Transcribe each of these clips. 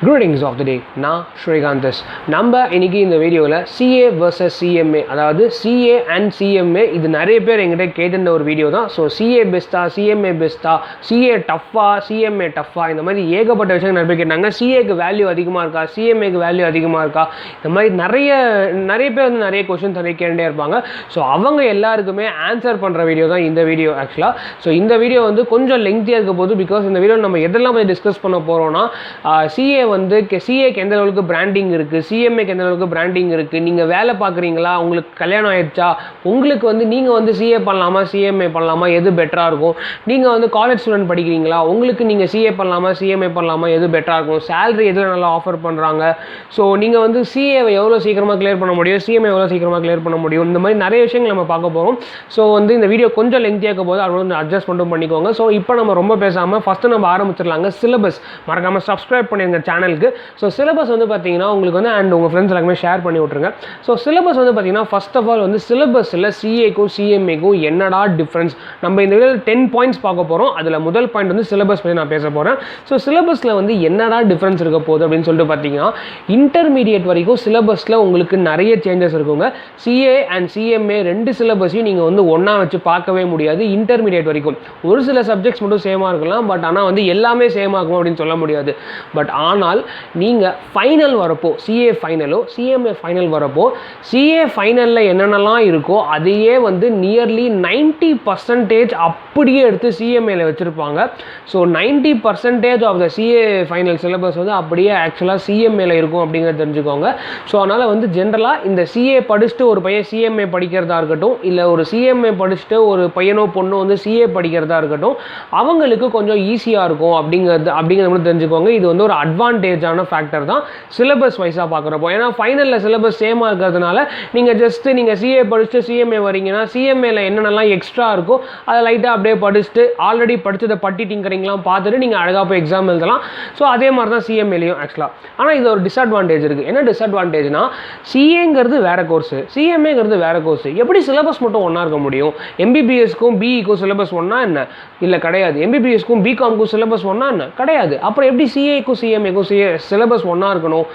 Greetings of the day. நான் ஸ்ரீகாந்தஸ். நம்ம இன்னைக்கு இந்த வீடியோவில் CA vs CMA, அதாவது CA and CMA, இது நிறைய பேர் எங்கிட்ட கேட்டிருந்த ஒரு வீடியோ தான். ஸோ CA பெஸ்ட்டா, CMA பெஸ்ட்டா, CA டஃப்பா, CMA டஃப்பா, இந்த மாதிரி ஏகப்பட்ட விஷயங்கள் நிறைய பேர் கேட்டாங்க. CAக்கு வேல்யூ அதிகமாக இருக்கா, CMAக்கு வேல்யூ அதிகமாக இருக்கா, இந்த மாதிரி நிறைய பேர் வந்து நிறைய கொஸ்டின்ஸ் நிறைய கேட்டுட்டே இருப்பாங்க. ஸோ அவங்க எல்லாருக்குமே ஆன்சர் பண்ணுற வீடியோ தான் இந்த வீடியோ ஆக்சுவலாக. ஸோ இந்த வீடியோ வந்து கொஞ்சம் லெங்க்தியாக இருக்க போது, பிகாஸ் இந்த வீடியோ நம்ம எதெல்லாம் போய் டிஸ்கஸ் பண்ண போகிறோம்னா, CA வந்து CAக்கு எந்த அளவுக்கு பிராண்டிங் இருக்குது, CMAக்கு எந்த அளவுக்கு பிராண்டிங் இருக்குது, நீங்கள் வேலை பார்க்குறீங்களா, உங்களுக்கு கல்யாணம் ஆயிடுச்சா, உங்களுக்கு வந்து நீங்கள் வந்து CA பண்ணலாமா CMA பண்ணலாமா, எது பெட்டராக இருக்கும், நீங்கள் வந்து காலேஜ் ஸ்டூடெண்ட் படிக்கிறீங்களா, உங்களுக்கு நீங்கள் CA பண்ணலாமா CMA பண்ணலாமா, எது பெட்டராக இருக்கும், சேலரி எதில் நல்லா ஆஃபர் பண்ணுறாங்க, ஸோ நீங்கள் வந்து CAவை எவ்வளோ சீக்கிரமாக கிளியர் பண்ண முடியும், CMA எவ்வளோ சீக்கிரமாக கிளியர் பண்ண முடியும், இந்த மாதிரி நிறைய விஷயங்கள் நம்ம பார்க்க போகிறோம். ஸோ வந்து இந்த வீடியோ கொஞ்சம் லெங்க்தியாக இருக்க போது அதை வந்து அட்ஜஸ்ட் மட்டும் பண்ணிக்கோங்க. ஸோ இப்போ நம்ம ரொம்ப பேசாமல் ஃபஸ்ட்டு நம்ம ஆரம்பிச்சிடலாங்க. சிலபஸ் மறக்காமல் சப்ஸ்கிரைப் பண்ணிடுங்க சேனலுக்கு. ஸோ சிலபஸ் வந்து பார்த்தீங்கன்னா உங்களுக்கு வந்து அண்ட் உங்கள் ஃப்ரெண்ட்ஸ் எல்லாருமே ஷேர் பண்ணி விட்ருங்க. ஸோ சிலபஸ் வந்து பார்த்தீங்கன்னா ஃபர்ஸ்ட் ஆஃப் ஆல் வந்து சிலபஸில் CAக்கும் CMAக்கும் என்னடா டிஃப்ரென்ஸ், நம்ம இந்த வீடியோவில் 10 பாயிண்ட்ஸ் பார்க்க போகிறோம். அதில் முதல் பாயிண்ட் வந்து சிலபஸ் பற்றி நான் பேச போகிறேன். ஸோ சிலபஸில் வந்து என்னடா டிஃப்ரென்ஸ் இருக்க போகுது அப்படின்னு சொல்லிட்டு பார்த்தீங்கன்னா, இன்டர்மீடியட் வரைக்கும் சிலபஸில் உங்களுக்கு நிறைய சேஞ்சஸ் இருக்குங்க. CA அண்ட் CMA ரெண்டு சிலபஸையும் நீங்கள் வந்து ஒன்றா வச்சு பார்க்கவே முடியாது. இன்டர்மீடியட் வரைக்கும் ஒரு சில சப்ஜெக்ட்ஸ் மட்டும் சேமாக இருக்கலாம், பட் ஆனால் வந்து எல்லாமே சேமாக இருக்கும் அப்படின்னு சொல்ல முடியாது. பட் ஆனால் நீங்கள் ஃபைனல் வரப்போ, CA ஃபைனலோ CMA ஃபைனல் வரப்போ, CA ஃபைனலில் என்னென்னலாம் இருக்கோ அதையே வந்து நியர்லி 90% அப்படியே எடுத்து CMAல வச்சுருப்பாங்க. So 90% of the CA final syllabus வந்து அப்படியே ஆக்சுவலாக CMAல இருக்கும் அப்படிங்கிறத தெரிஞ்சுக்கோங்க. ஸோ அதனால் வந்து ஜென்ரலாக இந்த CA படிச்சுட்டு ஒரு பையன் CMA படிக்கிறதா இருக்கட்டும், இல்லை ஒரு CMA படிச்சுட்டு ஒரு பையனோ பொண்ணோ வந்து CA படிக்கிறதா இருக்கட்டும், அவங்களுக்கு கொஞ்சம் ஈஸியாக இருக்கும் அப்படிங்கிறத மட்டும் தெரிஞ்சுக்கோங்க. இது வந்து ஒரு அட்வான்டேஜான ஃபேக்டர் தான் சிலபஸ் வைஸாக பார்க்குறப்போ. ஏன்னா ஃபைனலில் சிலபஸ் சேமாக இருக்கிறதுனால நீங்கள் CA படிச்சுட்டு CMA வரீங்கன்னா, CMAல என்னென்னலாம் எக்ஸ்ட்ரா இருக்கோ அதை லைட்டாக அப்படியே படிச்சுட்டு ஆல்ரெடி படித்ததை பட்டிட்டிங்கிறீங்களாம் பார்த்துட்டு நீங்கள் அழகாக போய் எக்ஸாம் எழுதலாம். ஸோ அதே மாதிரி தான் CMAலையும் ஆக்சுவலாக. ஆனால் இது ஒரு டிஸ்அட்வான்டேஜ் இருக்குது. என்ன டிஸ்அட்வான்டேஜ்னா, CAங்கிறது வேறு கோர்ஸு, CMAங்கிறது வேறு கோர்ஸு, எப்படி சிலபஸ் மட்டும் ஒன்றா இருக்க முடியும்? MBBSக்கும் BEக்கும் சிலபஸ் ஒன்றா என்ன? இல்லை கிடையாது. MBBSக்கும் BComக்கும் சிலபஸ் ஒன்றா என்ன? கிடையாது. அப்புறம் எப்படி CAக்கும் CMAக்கும் சிலபஸ் ஒன்றா இருக்கணும்?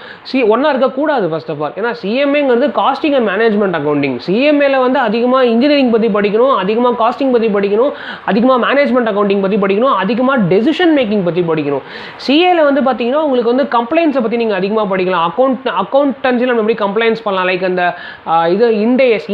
ஒன்றா இருக்கக்கூடாது ஃபர்ஸ்ட் ஆஃப் ஆல். ஏன்னா CMAங்கிறது காஸ்டிங் அண்ட் மேனேஜ்மெண்ட் அக்கௌண்டிங். CMAல வந்து அதிகமாக இன்ஜினியரிங் பற்றி படிக்கணும், அதிகமாக காஸ்டிங் பற்றி படிக்கணும், அதிகமாக மேனேஜ்மெண்ட் அக்கௌண்டிங் பற்றி படிக்கணும், அதிகமாக டெசிஷன் மேக்கிங் பற்றி படிக்கணும். CAல வந்து பார்த்தீங்கன்னா உங்களுக்கு வந்து கம்ப்ளைண்ட்ஸை பற்றி நீங்கள் அதிகமாக படிக்கலாம். அக்கௌண்டன்சியில் நம்ம எப்படி கம்ப்ளைண்ட்ஸ் பண்ணலாம், லைக் அந்த இது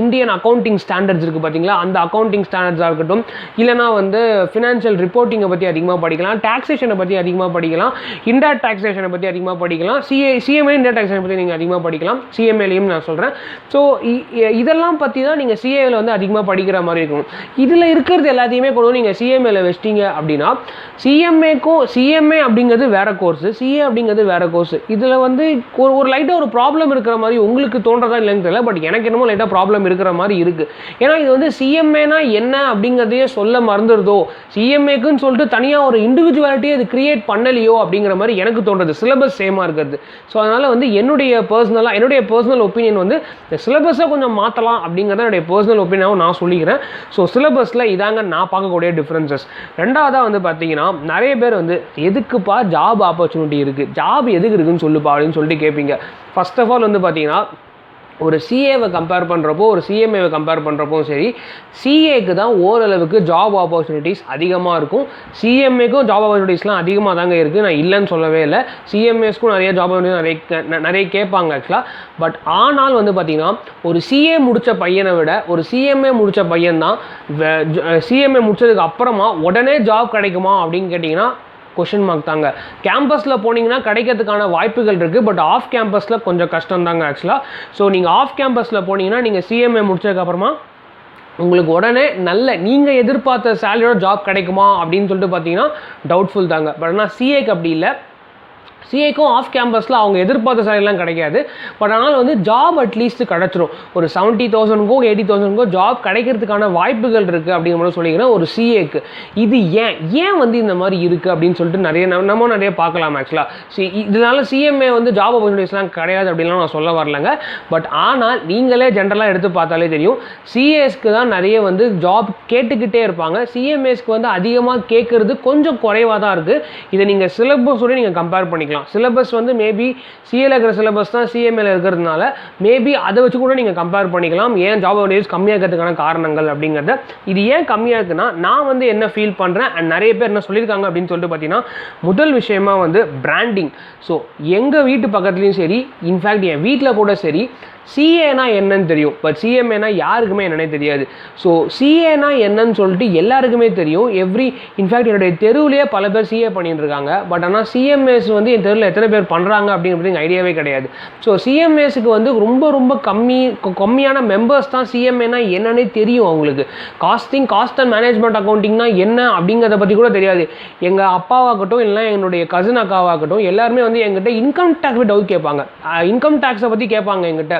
இந்தியன் அக்கௌண்டிங் ஸ்டாண்டர்ட்ஸ் இருக்குது பார்த்தீங்களா, அந்த அக்கௌண்டிங் ஸ்டாண்டர்ட்ஸாக இருக்கட்டும், இல்லைனா வந்து ஃபினான்ஷியல் ரிப்போர்ட்டிங்கை பற்றி அதிகமாக படிக்கலாம், டாக்ஸேஷனை பற்றி அதிகமாக படிக்கலாம், இன்டைரக்ட் டாக்ஸேஷனை பற்றி அதிகமாக படிக்கலாம், CMA இன்டைரக்ட் டாக்ஸேஷனை பற்றி நீங்கள் அதிகமாக படிக்கலாம், CMAலையும் நான் சொல்கிறேன். ஸோ இதெல்லாம் பற்றி தான் நீங்கள் CAவில் வந்து அதிகமாக படிக்கிற மாதிரி இருக்கும். இதில் இருக்கிறது எல்லாத்தையுமே கொண்டு வந்து நீங்கள் CMAல வச்சிட்டிங்க அப்படின்னா, CMA அப்படிங்கிறது வேறு கோர்ஸு, CA அப்படிங்கிறது வேறு கோர்ஸு. இதில் வந்து ஒரு லைட்டாக ஒரு ப்ராப்ளம் இருக்கிற மாதிரி உங்களுக்கு தோன்றதா இல்லைன்னு தெரியல, பட் எனக்கு என்னமோ லைட்டாக ப்ராப்ளம் இருக்கிற மாதிரி இருக்குது. ஏன்னா இது வந்து CMAனா என்ன அப்படிங்கிறதையே சொல்ல மறந்துடுதோ, CMAக்குன்னு சொல்லிட்டு தனியாக ஒரு இண்டிவிஜுவாலிட்டியை அது கிரியேட் பண்ணலையோ அப்படிங்கிற மாதிரி எனக்கு தோன்றது, சிலபஸ் சேமாக இருக்கிறது. ஸோ அதனால் வந்து என்னுடைய பர்சனல் ஒப்பீனியன் வந்து இந்த சிலபஸை கொஞ்சம் மாற்றலாம் அப்படிங்கிறத என்னுடைய பர்சனல் ஒப்பீனியனாகவும் நான் சொல்லிக்கிறேன். ஸோ சிலபஸில் இதாங்க நான் பார்க்கக்கூடிய டிஃப்ரென்சஸ். ரெண்டாவதாக வந்து பார்த்தீங்கன்னா, நிறைய பேர் வந்து எதுக்குப்பா ஜாப் ஆப்பர்ச்சுனிட்டி இருக்குது, ஜாப் எதுக்கு இருக்குன்னு சொல்லுப்பா அப்படின்னு சொல்லிட்டு கேட்பீங்க. ஃபர்ஸ்ட் ஆஃப் ஆல் வந்து பார்த்தீங்கன்னா, ஒரு CAவை கம்பேர் பண்ணுறப்போ ஒரு CMAவை கம்பேர் பண்ணுறப்போ சரி, CAக்கு தான் ஓரளவுக்கு ஜாப் ஆப்பர்ச்சுனிட்டிஸ் அதிகமாக இருக்கும். CMAக்கும் ஜாப் ஆப்பர்ச்சுனிட்டிஸ்லாம் அதிகமாக தாங்க இருக்குது, நான் இல்லைன்னு சொல்லவே இல்லை. CMAஸ்க்கும் நிறைய ஜாப் ஆப்பர்ச்சுனிட்டிஸ் நிறைய கேட்பாங்க ஆக்சுவலாக. பட் ஆனால் வந்து பார்த்திங்கன்னா, ஒரு CA முடித்த பையனை விட ஒரு CMA முடித்த பையன் தான் CMA முடித்ததுக்கு அப்புறமா உடனே ஜாப் கிடைக்குமா அப்படின்னு கேட்டிங்கன்னா கொஷின் மார்க் தாங்க. கேம்பஸில் போனீங்கன்னா கிடைக்கிறதுக்கான வாய்ப்புகள் இருக்குது, பட் ஆஃப் கேம்பஸில் கொஞ்சம் கஷ்டம் தாங்க ஆக்சுவலாக. ஸோ நீங்கள் ஆஃப் கேம்பஸில் போனீங்கன்னா நீங்கள் CMA முடிச்சதுக்கப்புறமா உங்களுக்கு உடனே நீங்கள் எதிர்பார்த்த சேலரியோட ஜாப் கிடைக்குமா அப்படின்னு சொல்லிட்டு பார்த்தீங்கன்னா டவுட்ஃபுல் தாங்க. பட் ஆனால் CAக்கு அப்படி இல்லை. CAக்கும் ஆஃப் கேம்பஸில் அவங்க எதிர்பார்த்த சேலரிலாம் கிடைக்காது, பட் ஆனால் வந்து ஜாப் அட்லீஸ்ட் கிடச்சிரும். ஒரு 70,000க்கோ 80,000க்கோ ஜாப் கிடைக்கிறதுக்கான வாய்ப்புகள் இருக்குது அப்படிங்கிற மாதிரி சொல்லிக்கிறேன் ஒரு CAக்கு. இது ஏன் வந்து இந்த மாதிரி இருக்குது அப்படின்னு சொல்லிட்டு நிறைய பார்க்கலாம் ஆக்சுவலாக. இதனால CMA வந்து ஜாப் ஆப்பர்ச்சுனிட்டிஸ்லாம் கிடையாது அப்படின்லாம் நான் சொல்ல வரலங்க. பட் ஆனால் நீங்களே ஜென்ரலாக எடுத்து பார்த்தாலே தெரியும், CAஸ்க்கு தான் நிறைய வந்து ஜாப் கேட்டுக்கிட்டே இருப்பாங்க, CMAஸ்க்கு வந்து அதிகமாக கேட்குறது கொஞ்சம் குறைவாக தான் இருக்குது. இதை நீங்கள் சிலபஸோடு நீங்கள் கம்பேர் பண்ணிக்கலாம். பண்ணிக்கலாம். சிலபஸ் வந்து மேபி சிஏல இருக்கிற சிலபஸ் தான் சிஎம்ஏல இருக்கிறதுனால மேபி அதை வச்சு கூட நீங்கள் கம்பேர் பண்ணிக்கலாம். ஏன் ஜாப் ஆப்பர்ச்சுனிட்டிஸ் கம்மியாக இருக்கிறதுக்கான காரணங்கள் அப்படிங்கிறத. இது ஏன் கம்மியாக இருக்குன்னா நான் வந்து என்ன ஃபீல் பண்ணுறேன் அண்ட் நிறைய பேர் என்ன சொல்லியிருக்காங்க அப்படின்னு சொல்லிட்டு பார்த்தீங்கன்னா, முதல் விஷயமா வந்து பிராண்டிங். ஸோ எங்கள் வீட்டு பக்கத்துலேயும் சரி, இன்ஃபேக்ட் என் வீட்டில் கூட சரி, சிஏனா என்னன்னு தெரியும், பட் சிஎம்ஏனா யாருக்குமே என்னன்னே தெரியாது. ஸோ சிஏனா என்னன்னு சொல்லிட்டு எல்லாருக்குமே தெரியும். இன்ஃபேக்ட் என்னுடைய தெருவிலேயே பல பேர் சிஏ பண்ணிட்டு இருக்காங்க. பட் ஆனால் சிஎம்ஏஸ் வந்து என் தெருவில் எத்தனை பேர் பண்ணுறாங்க அப்படிங்கிறது ஐடியாவே கிடையாது. ஸோ சிஎம்ஏஸுக்கு வந்து ரொம்ப ரொம்ப கம்மியான மெம்பர்ஸ் தான் சிஎம்ஏனா என்னன்னே தெரியும் அவங்களுக்கு. காஸ்ட் அண்ட் மேனேஜ்மெண்ட் அக்கௌண்டிங்னா என்ன அப்படிங்கிறத பற்றி கூட தெரியாது. எங்கள் அப்பாவாகட்டும் இல்லைனா என்னுடைய கசின் அக்காவாகட்டும் எல்லாருமே வந்து எங்கிட்ட இன்கம் டேக்ஸ் டவுட் கேட்பாங்க. இன்கம் டேக்ஸை பற்றி கேட்பாங்க எங்கிட்ட.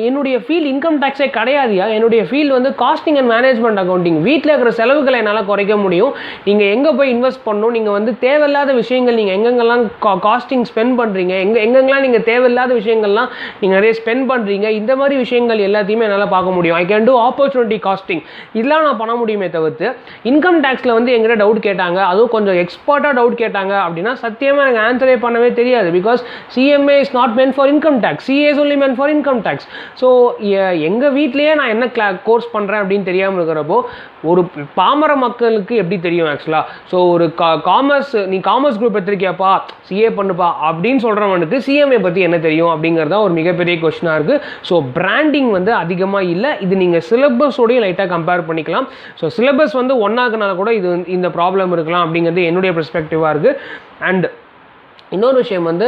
என்னுடைய ஃபீல்டு இன்கம் டேக்ஸே கிடையாதுயா, என்னுடைய ஃபீல்டு வந்து காஸ்டிங் அண்ட் மேனேஜ்மெண்ட் அக்கௌண்டிங். வீட்டில் இருக்கிற செலவுகளை என்னால் குறைக்க முடியும். நீங்கள் எங்கே போய் இன்வெஸ்ட் பண்ணணும், நீங்கள் வந்து தேவையில்லாத விஷயங்கள் நீங்கள் எங்கெங்கெல்லாம் காஸ்டிங் ஸ்பெண்ட் பண்ணுறீங்க, எங்கெங்கெல்லாம் நீங்கள் தேவையில்லாத விஷயங்கள்லாம் நீங்கள் நிறைய ஸ்பெண்ட் பண்ணுறீங்க, இந்த மாதிரி விஷயங்கள் எல்லாத்தையுமே என்னால் பார்க்க முடியும். I can do opportunity costing. இதெல்லாம் நான் பண்ண முடியுமே தவிர்த்து இன்கம் டேக்ஸில் வந்து எங்கிட்ட டவுட் கேட்டாங்க, அதுவும் கொஞ்சம் எக்ஸ்பர்ட்டாக டவுட் கேட்டாங்க அப்படின்னா சத்தியமாக எனக்கு ஆன்சரே பண்ணவே தெரியாது. Because CMA is not meant for income tax, CA is only meant for income tax. So எங்கள் வீட்லேயே நான் என்ன கோர்ஸ் பண்ணுறேன் அப்படின்னு தெரியாமல் இருக்கிறப்போ ஒரு பாமர மக்களுக்கு எப்படி தெரியும் ஆக்சுவலாக? ஸோ ஒரு நீ காமர்ஸ் குரூப் எடுத்திருக்கியாப்பா, சிஏ பண்ணுப்பா அப்படின்னு சொல்கிறவனுக்கு சிஎம்ஏ பற்றி என்ன தெரியும் அப்படிங்கிறதா ஒரு மிகப்பெரிய கொஸ்டினாக இருக்குது. ஸோ பிராண்டிங் வந்து அதிகமாக இல்லை. இது நீங்கள் சிலபஸோடய லைட்டாக கம்பேர் பண்ணிக்கலாம். ஸோ சிலபஸ் வந்து ஒன்றாக்குனால கூட இந்த ப்ராப்ளம் இருக்கலாம் அப்படிங்கிறது என்னுடைய பெர்ஸ்பெக்டிவாக இருக்குது. அண்ட் இன்னொரு விஷயம் வந்து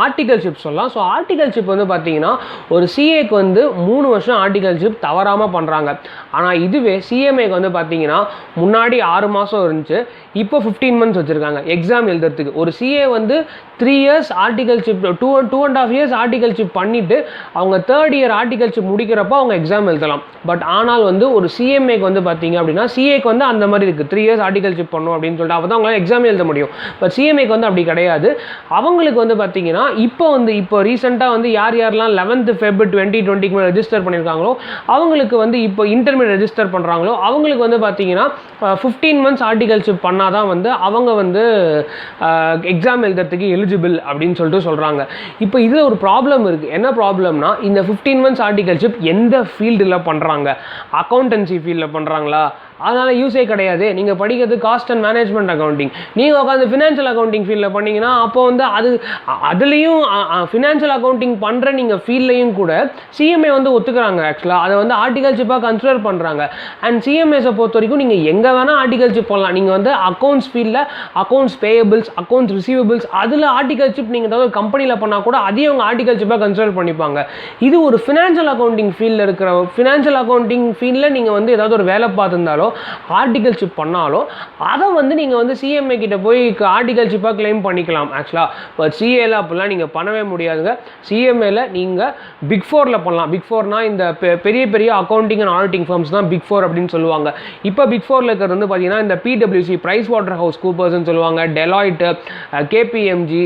ஆர்டிகல்ஷிப் சொல்லலாம். ஸோ ஆர்டிகல்ஷிப் வந்து பார்த்தீங்கன்னா ஒரு சிஏக்கு வந்து 3 வருஷம் ஆர்டிகல்ஷிப் தவறாமல் பண்ணுறாங்க. ஆனால் இதுவே சிஎம்ஏக்கு வந்து பார்த்தீங்கன்னா முன்னாடி 6 மாதம் இருந்துச்சு, இப்போ 15 months வச்சுருக்காங்க எக்ஸாம் எழுதுறதுக்கு. ஒரு சிஏ வந்து 3 years ஆர்டிகல்ஷிப் 2.5 years ஆர்டிகல்ஷிப் பண்ணிவிட்டு அவங்க 3rd year ஆர்டிகல்ஷிப் முடிக்கிறப்போ அவங்க எக்ஸாம் எழுதலாம். பட் ஆனால் வந்து ஒரு சிஎம்ஏக்கு வந்து பார்த்தீங்க அப்படின்னா சிஏக்கு வந்து அந்த மாதிரி இருக்குது, 3 years ஆர்டிகல்ஷிப் பண்ணணும் அப்படின்னு சொல்லிட்டு அப்போ தான் அவங்களால எக்ஸாம் எழுத முடியும். பட் சிஎம்ஏக்கு வந்து அப்படி கிடையாது. அவங்களுக்கு வந்து பார்த்தீங்கன்னா இப்போ ரீசெண்டாக வந்து யாரெல்லாம் 11th Feb 2020 ரெஜிஸ்டர் பண்ணியிருக்காங்களோ அவங்களுக்கு வந்து இப்போ இன்டர்மீடியட் ரெஜிஸ்டர் பண்ணுறாங்களோ அவங்களுக்கு வந்து பார்த்தீங்கன்னா 15 months ஆர்டிகல்ஷிப் பண்ணால் தான் வந்து அவங்க வந்து எக்ஸாம் எழுதுறதுக்கு எலிஜிபிள் அப்படின்னு சொல்லிட்டு சொல்கிறாங்க. இப்போ இதில் ஒரு ப்ராப்ளம் இருக்குது. என்ன ப்ராப்ளம்னா இந்த 15 months ஆர்டிகல்ஷிப் எந்த ஃபீல்டில் பண்ணுறாங்க? அக்கௌண்டன்சி ஃபீல்டில் பண்ணுறாங்களா? அதனால் யூஸே கிடையாது. நீங்கள் படிக்கிறது காஸ்ட் அண்ட் மேனேஜ்மெண்ட் அக்கௌண்டிங். நீங்கள் உட்காந்து ஃபினான்ஷியல் அக்கௌண்டிங் ஃபீல்டில் பண்ணிங்கன்னா அப்போ வந்து அதுலேயும் ஃபினான்ஷியல் அக்கௌண்டிங் பண்ணுற நீங்கள் ஃபீல்ட்லையும் கூட சிஎம்ஏ வந்து ஒத்துக்கிறாங்க. ஆக்சுவலாக அதை வந்து ஆர்டிகல்ஷிப்பாக கன்சிடர் பண்ணுறாங்க. அண்ட் சிஎம்ஏஸை பொறுத்த வரைக்கும் நீங்கள் எங்கே வேணால் ஆர்டிகல்ஷிப் பண்ணலாம். நீங்கள் வந்து அக்கௌண்ட்ஸ் ஃபீல்டில் அக்கௌண்ட்ஸ் பேயபிள்ஸ், அக்கௌண்ட்ஸ் ரிசீவபிள்ஸ் அதில் ஆர்டிகல்ஷிப் நீங்கள் ஏதாவது கம்பெனியில் பண்ணால் கூட அதையும் அவங்க ஆர்டிகல்ஷிப்பாக கன்சிடர் பண்ணிப்பாங்க. இது ஒரு ஃபினான்ஷியல் அக்கௌண்டிங் ஃபீல்டில் இருக்கிற ஃபினான்ஷியல் அக்கௌண்டிங் ஃபீல்டில் நீங்கள் வந்து ஏதாவது ஒரு வேலை பார்த்துருந்தாலோ ஆர்டிகல்ஷிப் பண்ணாலும் அதை வந்து நீங்கள் வந்து சிஎம்ஏ கிட்ட போய் ஆர்டிகல்ஷிப்பாக கிளைம் பண்ணிக்கலாம். ஆக்சுவலாக பட் சிஏல அப்படிலாம் நீங்கள் பண்ணவே முடியாதுங்க. சிஎம்ஏல நீங்கள் பிக் 4ல் பண்ணலாம். பிக் 4னா இந்த பெரிய பெரிய அக்கௌண்டிங் அண்ட் ஆடிட்டிங் ஃபர்ம்ஸ் தான் பிக் 4 அப்படின்னு சொல்லுவாங்க. இப்போ பிக் 4ல் இருக்கிறது வந்து பார்த்தீங்கன்னா இந்த பிடபிள்யூசி, பிரைஸ் வாட்டர் ஹவுஸ் கூப்பர்ஸ்ன்னு சொல்லுவாங்க, Deloitte, KPMG,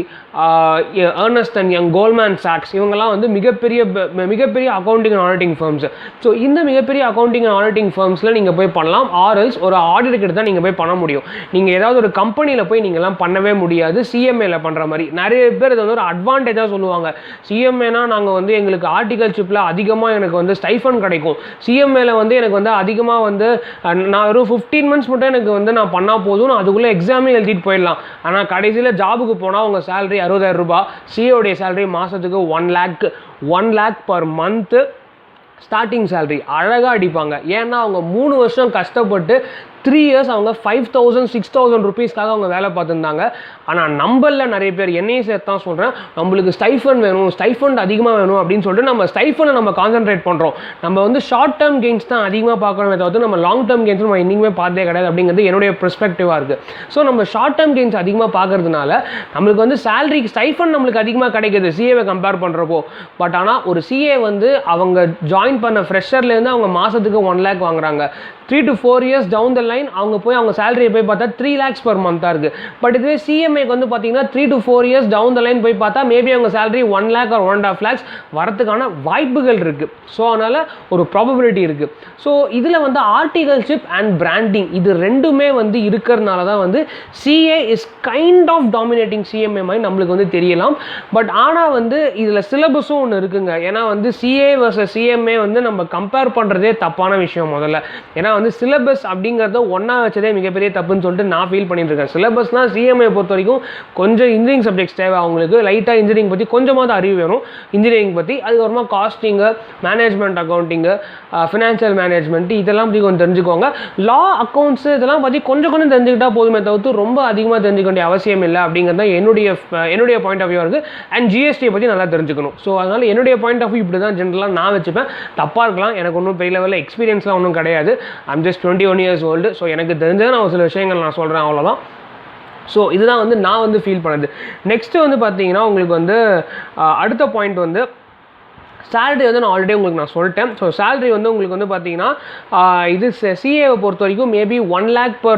Ernest and young, Goldman socks, இவங்கெல்லாம் வந்து மிகப்பெரிய accounting and auditing firms. So இந்த மிகப்பெரிய அக்கௌண்டிங் அண்ட் ஆடிட்டிங் ஃபர்ம்ஸில் நீங்கள் போய் பண்ணலாம். ஆர்எல்ஸ் ஒரு ஆடிட்டர் கிட்ட தான் நீங்கள் போய் பண்ண முடியும். நீங்கள் ஏதாவது ஒரு கம்பெனியில் போய் நீங்கள்லாம் பண்ணவே முடியாது சிஎம்ஏல பண்ணுற மாதிரி. நிறைய பேர் இதை வந்து ஒரு அட்வான்டேஜாக சொல்லுவாங்க. சிஎம்ஏனா நாங்கள் வந்து எங்களுக்கு ஆர்டிகல்ஷிப்பில் அதிகமாக எனக்கு வந்து ஸ்டைஃபன் கிடைக்கும், சிஎம்ஏல வந்து எனக்கு வந்து அதிகமாக வந்து நான் ஒரு 15 months மட்டும் எனக்கு வந்து நான் பண்ணால் போதும், நான் அதுக்குள்ளே எக்ஸாமே எழுதிட்டு போயிடலாம். ஆனால் கடைசியில் ஜாபுக்கு போனால் உங்கள் சேலரி 60,000 ரூபாய், சிஏவுடைய சேலரி மாதத்துக்கு 1 lakh per month starting salary அழகாக அடிப்பாங்க. ஏன்னா அவங்க 3 வருஷம் கஷ்டப்பட்டு 3 years அவங்க 5,000 6,000 rupeesக்காக அவங்க வேலை பார்த்துருந்தாங்க. ஆனால் நம்மளில் நிறைய பேர் என்னையும் சேர்த்து தான் சொல்கிறேன், நம்மளுக்கு ஸ்டைஃபன் வேணும், ஸ்டைஃபண்ட் அதிகமாக வேணும் அப்படின்னு சொல்லிட்டு நம்ம ஸ்டைஃபனை நம்ம கான்சென்ட்ரேட் பண்ணுறோம். நம்ம வந்து ஷார்ட் டேர்ம் கெயின்ஸ் தான் அதிகமாக பார்க்கணுமே தவிர்த்து நம்ம லாங் டேர்ம் கெயின்ஸ் நம்ம இன்றைக்குமே பார்த்தே கிடையாது அப்படிங்கிறது என்னுடைய பெர்ஸ்பெக்டிவாக இருக்குது. ஸோ நம்ம ஷார்ட் டேர்ம் கெயின்ஸ் அதிகமாக பார்க்கறதுனால நம்மளுக்கு வந்து சேலரி ஸ்டைஃபன் நம்மளுக்கு அதிகமாக கிடைக்கிது சிஏவை கம்பேர் பண்ணுறப்போ. பட் ஆனால் ஒரு சிஏ வந்து அவங்க ஜாயின் பண்ண ஃப்ரெஷர்லேருந்து அவங்க மாதத்துக்கு 1 lakh வாங்குறாங்க. 3 to 4 years down the line line அவங்க போய் அவங்க சேலரியை போய் பார்த்தா 3 lakhs per month இருக்குது. பட் இதுவே சிஎம்ஏக்கு வந்து பார்த்தீங்கன்னா 3 to 4 years down the line போய் பார்த்தா மேபி அவங்க சேலரி 1 lakh or 1.5 lakhs வரதுக்கான வாய்ப்புகள் இருக்குது. ஸோ அதனால் ஒரு ப்ராபபிலிட்டி இருக்குது. ஸோ இதில் வந்து ஆர்டிகல்ஷிப் அண்ட் பிராண்டிங் இது ரெண்டுமே வந்து இருக்கிறதுனால தான் வந்து CA is kind of dominating CMA மாதிரி நம்மளுக்கு வந்து தெரியலாம். பட் ஆனால் வந்து இதில் சிலபஸும் ஒன்று இருக்குங்க. ஏன்னா வந்து சிஏ வர்சஸ் சிஎம்ஏ வந்து நம்ம கம்பேர் பண்ணுறதே தப்பான விஷயம் முதல்ல. ஏன்னா வந்து சிலபஸ் அப்படிங்கிறத ஒன்றா வச்சதே மிகப்பெரிய தப்புன்னு சொல்லிட்டு நான் ஃபீல் பண்ணிட்டு இருக்கேன். சிலபஸ்னால் சிஎம்ஏ பொறுத்த வரைக்கும் கொஞ்சம் இன்ஜினியரிங் சப்ஜெக்ட்ஸ் தேவை, அவங்களுக்கு லைட்டாக இன்ஜினியரிங் பற்றி கொஞ்சமாக தான் அறிவு வேணும் இன்ஜினியரிங் பற்றி. அதுக்கப்புறமா costing, management accounting, financial management இதெல்லாம் பற்றி கொஞ்சம் தெரிஞ்சுக்கோங்க. லா, அக்கௌண்ட்ஸு இதெல்லாம் பற்றி கொஞ்சம் கொஞ்சம் தெரிஞ்சுக்கிட்டா போதுமே தவிர்த்து ரொம்ப அதிகமாக தெரிஞ்சுக்க வேண்டிய அவசியம் இல்லை அப்படிங்கிறது தான் என்னுடைய பாயிண்ட் ஆஃப் வியூ இருக்குது. அண்ட் ஜிஎஸ்டியை பற்றி நல்லா தெரிஞ்சுக்கணும். ஸோ அதனால் என்னுடைய பாயிண்ட் ஆஃப் வியூ இப்படி தான் ஜென்ரலாக நான் வச்சுப்பேன். தப்பாக இருக்கலாம், எனக்கு ஒன்றும் பெரிய லெவலில் எக்ஸ்பீரியன்ஸ்லாம் ஒன்றும் கிடையாது. I'm just 21 years old. So எனக்கு தெரிஞ்சதை நான் ஒரு சில விஷயங்கள் நான் சொல்கிறேன், அவ்வளோதான். ஸோ இதுதான் வந்து நான் வந்து ஃபீல் பண்ணது. நெக்ஸ்ட்டு வந்து பார்த்தீங்கன்னா உங்களுக்கு வந்து அடுத்த பாயிண்ட் வந்து சேலரி வந்து நான் ஆல்ரெடி உங்களுக்கு நான் சொல்லிட்டேன். ஸோ சேலரி வந்து உங்களுக்கு வந்து பார்த்தீங்கன்னா இது சிஏவை பொறுத்த வரைக்கும் maybe 1 lakh per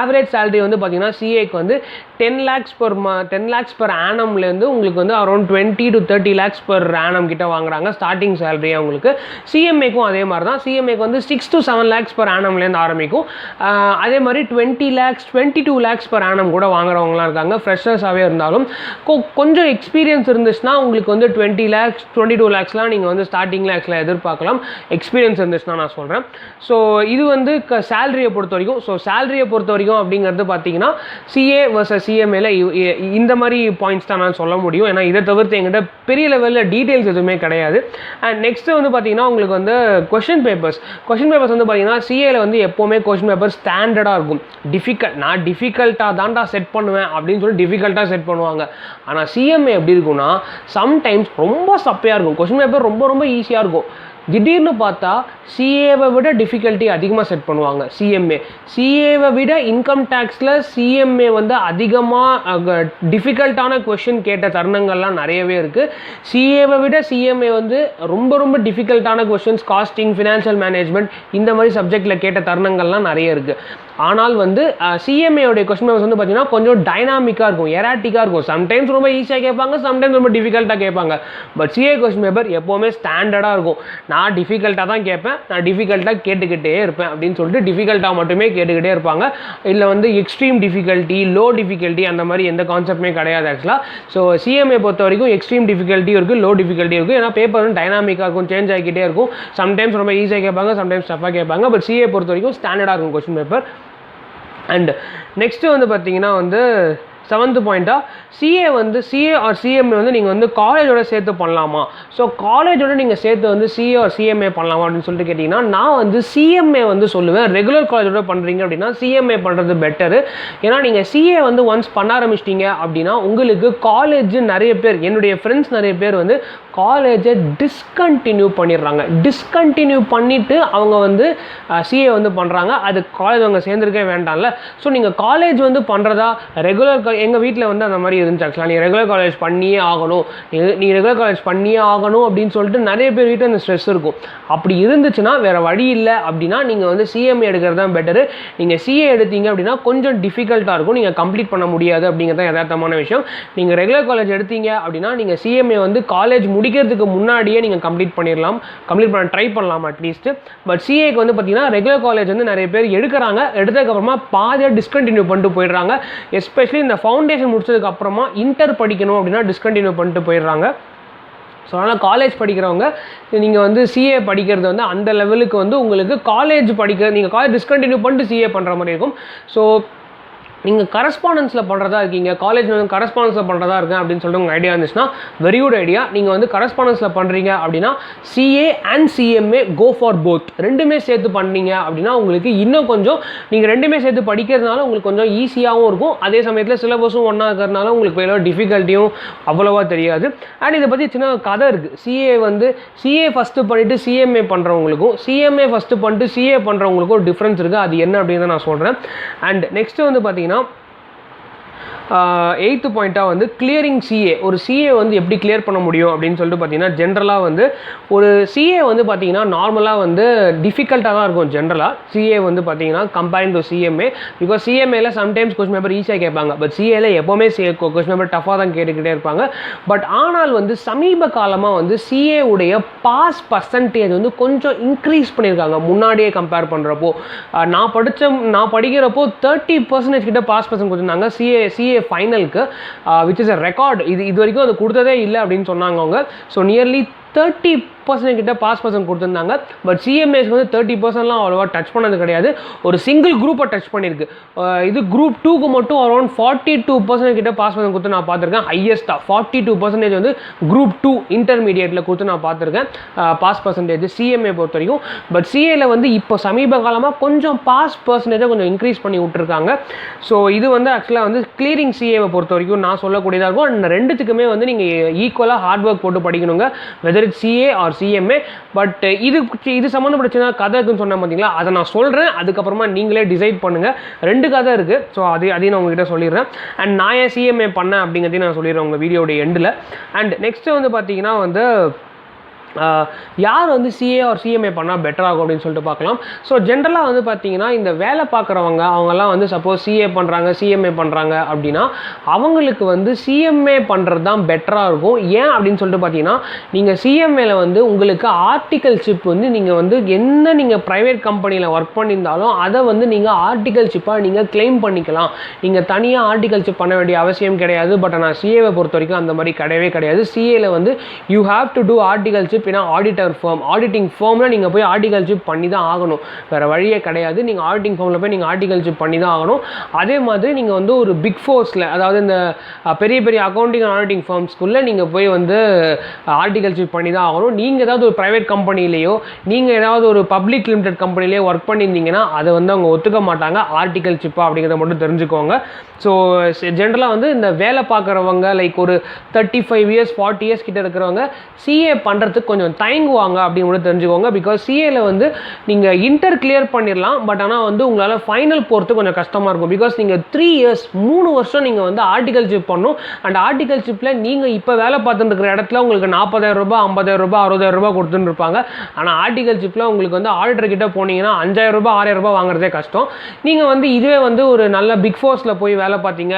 average salary வந்து பார்த்தீங்கன்னா சிஏக்கு வந்து 10 lakhs per annumலேருந்து உங்களுக்கு வந்து around 20 to 30 lakhs per annum கிட்ட வாங்குறாங்க ஸ்டார்டிங் சேலரி அவங்களுக்கு. சிஎம்ஏக்கும் அதே மாதிரி தான். சிஎம்ஏக்கு வந்து 6 to 7 lakhs per annumலேருந்து ஆரம்பிக்கும். அதே மாதிரி 20 lakhs 22 lakhs per annum கூட வாங்குறவங்களாம் இருக்காங்க ஃப்ரெஷர்ஸாகவே இருந்தாலும். கொஞ்சம் எக்ஸ்பீரியன்ஸ் இருந்துச்சுன்னா உங்களுக்கு வந்து 20 lakhs 22 lakhs நீங்கள் வந்து ஸ்டார்டிங்கில் ஆக்சுவலாக எதிர்பார்க்கலாம், எக்ஸ்பீரியன்ஸ் இருந்துச்சுன்னா நான் சொல்கிறேன். ஸோ இது வந்து சேலரியை பொறுத்த வரைக்கும். ஸோ சேலரியை பொறுத்த வரைக்கும் அப்படிங்கிறது பார்த்தீங்கன்னா சிஏ வர்சஸ் சிஎம்ஏல இந்த மாதிரி பாயிண்ட்ஸ் தான் நான் சொல்ல முடியும். ஏன்னா இதை தவிர்த்து எங்கிட்ட பெரிய லெவலில் டீட்டெயில்ஸ் எதுவுமே கிடையாது. அண்ட் நெக்ஸ்ட்டு வந்து பார்த்தீங்கன்னா உங்களுக்கு வந்து கொஷின் பேப்பர்ஸ் வந்து பார்த்தீங்கன்னா சிஏல வந்து எப்போவுமே கொஷின் பேப்பர் ஸ்டாண்டர்டாக இருக்கும். நான் டிஃபிகல்ட்டாக தான்டா செட் பண்ணுவேன் அப்படின்னு சொல்லி டிஃபிகல்ட்டாக செட் பண்ணுவாங்க. ஆனால் சிஎம்ஏ எப்படி இருக்குன்னா சம்டைம்ஸ் ரொம்ப சப்பையாக இருக்கும். கொஷின் பேப்பர் ரொம்ப ரொம்ப ஈஸியாக இருக்கும். திடீர்னு பார்த்தா சிஏவை விட டிஃபிகல்ட்டி அதிகமாக செட் பண்ணுவாங்க சிஏவை விட இன்கம் டேக்ஸில் சிஎம்ஏ வந்து அதிகமாக டிஃபிகல்ட்டான கொஷின் கேட்ட தருணங்கள்லாம் நிறையவே இருக்குது. சிஏவை விட சிஎம்ஏ வந்து ரொம்ப ரொம்ப டிஃபிகல்ட்டான கொஷின்ஸ் காஸ்டிங், ஃபினான்ஷியல் மேனேஜ்மெண்ட் இந்த மாதிரி சப்ஜெக்டில் கேட்ட தருணங்கள்லாம் நிறைய இருக்குது. ஆனால் வந்து சிஎம்ஏடைய கொஸ்டின் பேப்பர்ஸ் வந்து பார்த்தீங்கன்னா கொஞ்சம் டைனாமிக்காக இருக்கும், எராட்டிக்காக இருக்கும். சம்டைம்ஸ் ரொம்ப ஈஸியாக கேட்பாங்க, சம்டைம்ஸ் ரொம்ப டிஃபிகல்ட்டாக கேட்பாங்க. பட் சிஏ கொஸ்டின் பேப்பர் எப்போவுமே ஸ்டாண்டர்டாக இருக்கும். நான் டிஃபிகல்ட்டாக தான் கேட்பேன், நான் டிஃபிகல்ட்டாக கேட்டுக்கிட்டே இருப்பேன் அப்படின்னு சொல்லிட்டு டிஃபிகல்ட்டாக மட்டுமே கேட்டுக்கிட்டே இருப்பாங்க. இதில் வந்து எக்ஸ்ட்ரீம் டிஃபிகல்ட்டி, லோ டிஃபிகல்ட்டி அந்த மாதிரி எந்த கான்செப்ட்டுமே கிடையாது ஆக்சுவலாக. ஸோ சிஎம்ஏ பொறுத்த வரைக்கும் எக்ஸ்ட்ரீம் டிஃபிகல்ட்டியும் இருக்குது, லோ டிஃபிகல்ட்டி இருக்குது. ஏன்னா பேப்பர் வந்து டைனாமிக்காக இருக்கும், சேஞ்ச் ஆகிக்கிட்டே இருக்கும். சம்டைம்ஸ் ரொம்ப ஈஸியாக கேட்பாங்க, சம்டைம்ஸ் டஃபாக கேட்பாங்க. பட் சிஏ பொறுத்த வரைக்கும் ஸ்டாண்டர்டாக இருக்கும் கொஸ்டின் பேப்பர். அண்ட் நெக்ஸ்ட்டு வந்து பார்த்தீங்கன்னா வந்து 7th பாயிண்ட்டாக சிஏ ஆர் சிஎம்ஏ வந்து நீங்கள் வந்து காலேஜோட சேர்த்து பண்ணலாமா? ஸோ காலேஜோட நீங்கள் சேர்த்து வந்து சிஏ ஆர் சிஎம்ஏ பண்ணலாமா அப்படின்னு சொல்லிட்டு கேட்டிங்கன்னா நான் வந்து சிஎம்ஏ வந்து சொல்லுவேன். ரெகுலர் காலேஜோட பண்ணுறீங்க அப்படின்னா சிஎம்ஏ பண்ணுறது பெட்டரு. ஏன்னா நீங்கள் சிஏ வந்து ஒன்ஸ் பண்ண ஆரம்பிச்சிட்டிங்க அப்படின்னா உங்களுக்கு காலேஜ் நிறைய பேர், என்னுடைய ஃப்ரெண்ட்ஸ் நிறைய பேர் வந்து காலேஜை டிஸ்கண்டினியூ பண்ணிவிட்டு அவங்க வந்து சிஏ வந்து பண்ணுறாங்க. அது காலேஜ் அவங்க சேர்ந்துருக்கே வேண்டாம்ல. ஸோ நீங்கள் காலேஜ் வந்து பண்ணுறதா ரெகுலர் எங்கள் வீட்டில் வந்து அந்த மாதிரி இருந்துச்சு ஆக்சுவலாக. நீ ரெகுலர் காலேஜ் பண்ணியே ஆகணும் அப்படின்னு சொல்லிட்டு நிறைய பேர் வீட்டில் அந்த ஸ்ட்ரெஸ் இருக்கும். அப்படி இருந்துச்சுன்னா வேறு வழி இல்லை அப்படின்னா நீங்கள் வந்து சிஎம்ஏ எடுக்கிறது தான் பெட்டரு. நீங்கள் சிஏ எடுத்தீங்க அப்படின்னா கொஞ்சம் டிஃபிகல்ட்டாக இருக்கும், நீங்கள் கம்ப்ளீட் பண்ண முடியாது அப்படிங்கிறது தான் யதார்த்தமான விஷயம். நீங்கள் ரெகுலர் காலேஜ் எடுத்தீங்க அப்படின்னா நீங்கள் சிஎம்ஏ வந்து காலேஜ் முடிக்கிறதுக்கு முன்னாடியே நீங்கள் கம்ப்ளீட் பண்ண ட்ரை பண்ணலாம் அட்லீஸ்ட்டு. பட் சிஏக்கு வந்து பார்த்தீங்கன்னா ரெகுலர் காலேஜ் வந்து நிறைய பேர் எடுத்ததுக்கப்புறமா பாதியாக டிஸ்கண்டினியூ பண்ணிட்டு போயிடுறாங்க. எஸ்பெஷலி இந்த ஃபவுண்டேஷன் முடிச்சதுக்கு அப்புறமா இன்டர் படிக்கணும் அப்படின்னா டிஸ்கண்டினியூ பண்ணிட்டு போயிடுறாங்க. ஸோ அதனால் காலேஜ் படிக்கிறவங்க நீங்கள் வந்து சிஏ படிக்கிறது வந்து அந்த லெவலுக்கு வந்து உங்களுக்கு நீங்கள் காலேஜ் டிஸ்கண்டினியூ பண்ணிட்டு சிஏ பண்ணுற மாதிரி இருக்கும். ஸோ நீங்கள் கரஸ்பாண்டன்ஸில் பண்ணுறதா இருக்கீங்க, காலேஜ் வந்து கரஸ்பாண்டன்ஸில் பண்ணுறதா இருக்கேன் அப்படின்னு சொல்லிட்டு உங்கள் ஐடியா இருந்துச்சுன்னா வெரி குட் ஐடியா. நீங்கள் வந்து கரஸ்பாண்டன்ஸில் பண்ணுறீங்க அப்படின்னா CA and CMA go for both, ரெண்டுமே சேர்த்து பண்ணீங்க அப்படின்னா உங்களுக்கு இன்னும் கொஞ்சம் நீங்கள் ரெண்டுமே சேர்த்து படிக்கிறதுனால உங்களுக்கு கொஞ்சம் ஈஸியாகவும் இருக்கும். அதே சமயத்தில் சிலபஸும் ஒன்றா இருக்கிறதுனால உங்களுக்கு எவ்வளோ டிஃபிகல்ட்டியும் அவ்வளோவா தெரியாது. அண்ட் இதை பற்றி சின்ன கதை இருக்குது. சிஏ ஃபஸ்ட்டு பண்ணிவிட்டு சிஎம்ஏ பண்ணுறவங்களுக்கும் சிஎம்ஏ ஃபஸ்ட்டு பண்ணிட்டு சிஏ பண்ணுறவங்களுக்கும் ஒரு டிஃப்ரென்ஸ் இருக்குது. அது என்ன அப்படின்னு நான் சொல்கிறேன். அண்ட் நெக்ஸ்ட்டு வந்து பார்த்தீங்கன்னா எயித்து பாயிண்ட்டாக வந்து கிளியரிங் சிஏ. ஒரு சிஏ வந்து எப்படி கிளியர் பண்ண முடியும் அப்படின்னு சொல்லிட்டு பார்த்தீங்கன்னா, ஜென்ரலாக வந்து ஒரு சிஏ வந்து பார்த்தீங்கன்னா நார்மலாக வந்து டிஃபிகல்ட்டாக தான் இருக்கும். ஜென்ரலாக சிஏ வந்து பார்த்தீங்கன்னா கம்பேரிங் டு சிஎம்ஏ, பிகாஸ் சிஎம்ஏல சம்டைம்ஸ் கொஸ்டின் பேப்பர் ஈஸியாக கேட்பாங்க, பட் சிஏல எப்போவுமே கொஸ்டின் பேப்பர் டஃபாக தான் கேட்டுக்கிட்டே இருப்பாங்க. பட் ஆனால் வந்து சமீப காலமாக வந்து சிஏ உடைய பாஸ் பர்சன்டேஜ் வந்து கொஞ்சம் இன்க்ரீஸ் பண்ணியிருக்காங்க முன்னாடியே கம்பேர் பண்ணுறப்போ. நான் படிக்கிறப்போ 30% கிட்ட பாஸ் பர்சன்ட் கொடுத்துருந்தாங்க சிஏ ஃபைனலுக்கு, விச் இஸ் அ ரெக்கார்டு. இது வரைக்கும் அது கொடுத்ததே இல்லை அப்படின்னு சொன்னாங்க அவங்க. ஸோ நியர்லி 30% கிட்ட பாஸ் பர்சன்ட் கொடுத்துருந்தாங்க. பட் சிஎம்ஏஸ் வந்து 30%லாம் அவ்வளோவா டச் பண்ணது கிடையாது. ஒரு சிங்கிள் குரூப்பை டச் பண்ணியிருக்கு. இது குரூப் 2க்கு மட்டும் அரௌண்ட் 42% கிட்ட பாஸ் பர்சன்ட் கொடுத்து நான் பார்த்துருக்கேன். ஹையஸ்ட்டாக 42% வந்து குரூப் 2 இன்டர்மீடியேட்டில் கொடுத்து நான் பார்த்துருக்கேன் பாஸ் பர்சன்டேஜ் சிஎம்ஏ பொறுத்த வரைக்கும். பட் சிஏல வந்து இப்போ சமீப காலமாக கொஞ்சம் பாஸ் பர்சன்டேஜை கொஞ்சம் இன்க்ரீஸ் பண்ணி விட்டுருக்காங்க. ஸோ இது வந்து ஆக்சுவலாக வந்து கிளியரிங் சிஏவை பொறுத்த வரைக்கும் நான் சொல்லக்கூடியதாக இருக்கும். அண்ட் ரெண்டுத்துக்குமே வந்து நீங்கள் ஈக்குவலாக ஹார்ட் ஒர்க் போட்டு படிக்கணுங்க, whether it CA or CMA. But இது சம்மந்தப்பட்ட கதை இருக்குன்னு சொன்னேன் பார்த்தீங்களா, அதை நான் சொல்கிறேன், அதுக்கப்புறமா நீங்களே டிசைட் பண்ணுங்கள். 2 கதை இருக்குது. ஸோ அதையும் நான் உங்ககிட்ட சொல்லிடுறேன். அண்ட் நான் ஏன் சிஎம்ஏ பண்ணேன் அப்படிங்கிறதையும் நான் சொல்லிடுறேன் உங்கள் வீடியோடைய எண்டில். அண்ட் நெக்ஸ்ட்டு வந்து பார்த்தீங்கன்னா வந்து யார் வந்து சிஏ ஆர் சிஎம்ஏ பண்ணால் பெட்டர் ஆகும் அப்படின்னு சொல்லிட்டு பார்க்கலாம். ஸோ ஜென்ரலாக வந்து பார்த்தீங்கன்னா இந்த வேலை பார்க்குறவங்க அவங்கெல்லாம் வந்து சப்போஸ் சிஏ பண்ணுறாங்க சிஎம்ஏ பண்ணுறாங்க அப்படின்னா அவங்களுக்கு வந்து சிஎம்ஏ பண்ணுறது தான் பெட்டராக இருக்கும். ஏன் அப்படின்னு சொல்லிட்டு பார்த்தீங்கன்னா, நீங்கள் சிஎம்ஏல வந்து உங்களுக்கு ஆர்டிகல்ஷிப் வந்து நீங்கள் வந்து என்ன நீங்கள் ப்ரைவேட் கம்பெனியில் ஒர்க் பண்ணியிருந்தாலும் அதை வந்து நீங்கள் ஆர்டிகல்ஷிப்பாக நீங்கள் கிளைம் பண்ணிக்கலாம். நீங்கள் தனியாக ஆர்டிகல்ஷிப் பண்ண வேண்டிய அவசியம் கிடையாது. பட் ஆனால் சிஏவை பொறுத்த வரைக்கும் அந்த மாதிரி கிடையவே கிடையாது. சிஏல வந்து you have to do articleship auditing ஃபார்மில் நீங்கள் போய் ஆர்டிகல்ஷிப் பண்ணி தான் ஆகணும். வேறு வழியே கிடையாது. நீங்கள் ஆடிட்டிங் ஃபார்மில் போய் நீங்கள் ஆர்டிகல்ஷிப் பண்ணி தான் ஆகணும். அதே மாதிரி நீங்கள் வந்து ஒரு பிக் ஃபோர்ஸில், அதாவது இந்த பெரிய பெரிய அக்கௌண்டிங் அண்ட் ஆடிட்டிங் ஃபார்ம்ஸ்குள்ளே நீங்கள் போய் வந்து ஆர்டிகல்ஷிப் பண்ணி தான் ஆகணும். நீங்கள் ஏதாவது ஒரு ப்ரைவேட் கம்பெனிலேயோ நீங்கள் ஏதாவது ஒரு பப்ளிக் லிமிடெட் கம்பெனிலேயோ ஒர்க் பண்ணியிருந்தீங்கன்னா அதை வந்து அவங்க ஒத்துக்க மாட்டாங்க ஆர்டிகல்ஷிப்பாக அப்படிங்கிறத மட்டும் தெரிஞ்சுக்கோங்க. ஸோ ஜென்ரலாக வந்து இந்த வேலை பார்க்குறவங்க லைக் ஒரு 35 இயர்ஸ் 40 இயர்ஸ் கிட்ட இருக்கிறவங்க சிஏ பண்ணுறதுக்கு கொஞ்சம் தயங்குவாங்க அப்படின்னு கூட தெரிஞ்சுக்கோங்க. பிகாஸ் சிஏல வந்து நீங்கள் இன்டர் கிளியர் பண்ணிடலாம். பட் ஆனால் வந்து உங்களால் ஃபைனல் போகிறது கொஞ்சம் கஷ்டமாக இருக்கும். பிகாஸ் நீங்கள் 3 இயர்ஸ் 3 வருஷம் நீங்கள் வந்து ஆர்டிகல்ஷிப் பண்ணணும். அண்ட் ஆர்டிகல்ஷிப்பில் நீங்கள் இப்போ வேலை பார்த்துட்டு இருக்கிற இடத்துல உங்களுக்கு 40,000 ரூபாய் 50,000 ரூபாய் 60,000 ரூபாய் கொடுத்துட்டு இருப்பாங்க. ஆனால் ஆர்டிகல்ஷிப்பில் உங்களுக்கு வந்து ஆடிட்டர் கிட்ட போனீங்கன்னா 5,000 ரூபாய் 6,000 ரூபாய் வாங்குறதே கஷ்டம். நீங்கள் வந்து இதுவே வந்து ஒரு நல்ல பிக் ஃபோர்ஸில் போய் வேலை பார்த்தீங்க,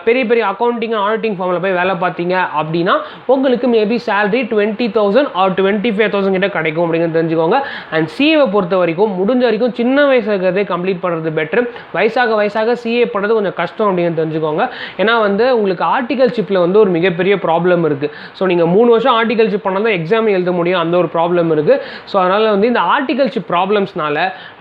பெரிய பெரிய அக்கௌண்டிங் ஆடிட்டிங் ஃபார்மில் போய் வேலை பார்த்தீங்க அப்படின்னா உங்களுக்கு மேபி சேலரி 20,000 ஆர் 25,000 கிட்ட கிடைக்கும் அப்படிங்கிறது தெரிஞ்சுக்கோங்க. அண்ட் சிஏவை பொறுத்த வரைக்கும் முடிஞ்ச வரைக்கும் சின்ன வயசுல இருக்கிறதே கம்ப்ளீட் பண்ணுறது பெட்ரு. வயசாக சிஏ பண்ணுறது கொஞ்சம் கஷ்டம் அப்படிங்கிறது தெரிஞ்சுக்கோங்க. ஏன்னா வந்து உங்களுக்கு ஆர்டிகல்ஷிப்பில் வந்து ஒரு மிகப்பெரிய ப்ராப்ளம் இருக்குது. ஸோ நீங்கள் 3 வருஷம் ஆர்டிகல்ஷிப் பண்ணால் தான் எக்ஸாம் எழுத முடியும், அந்த ஒரு ப்ராப்ளம் இருக்குது. ஸோ அதனால் வந்து இந்த ஆர்டிகல்ஷிப் ப்ராப்ளம்ஸ்னால